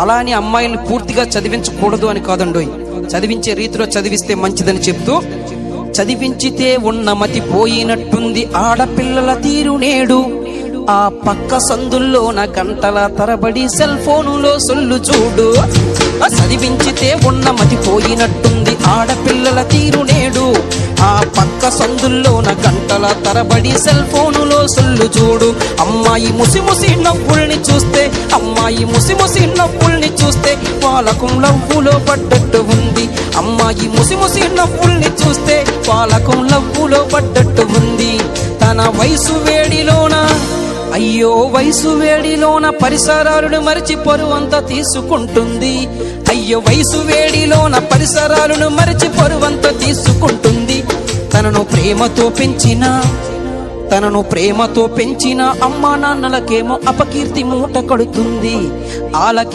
అలా అని అమ్మాయిల్ని పూర్తిగా చదివించకూడదు అని కాదండోయ్, చదివించే రీతిలో చదివిస్తే మంచిదని చెప్తూ, చదివించితే ఉన్న మతి పోయినట్టుంది ఆడపిల్లల తీరు నేడు, ఆ పక్క సందుల్లోన గంటల తరబడి సెల్ ఫోనులో సొల్లు చూడు. చదివించితే ఉన్న మతి పోయినట్టుంది ఆడపిల్లల తీరు నేడు, ఆ పక్క సందుల్లోన గంటల తరబడి సెల్ ఫోనులో సొల్లు చూడు. అమ్మాయి ముసిముసి నవ్వుల్ని చూస్తే, అమ్మాయి ముసిముసి నవ్వుల్ని చూస్తే పాలకం లవ్వులో పడ్డట్టు ఉంది. అమ్మాయి ముసిముసి నవ్వుల్ని చూస్తే పాలకం లవ్వులో పడ్డట్టు ఉంది. తన వయసు వేడిలోన, అయ్యో వయసు వేడిలోన పరిసరాలను మరిచి పరువంతా తీసుకుంటుంది. అయ్యో వయసు వేడిలోన పరిసరాలను మరిచి పరువంతా తీసుకుంటుంది. తనను ప్రేమతో పెంచిన అమ్మా నాన్నలకేమో అపకీర్తి మూట కడుతుంది.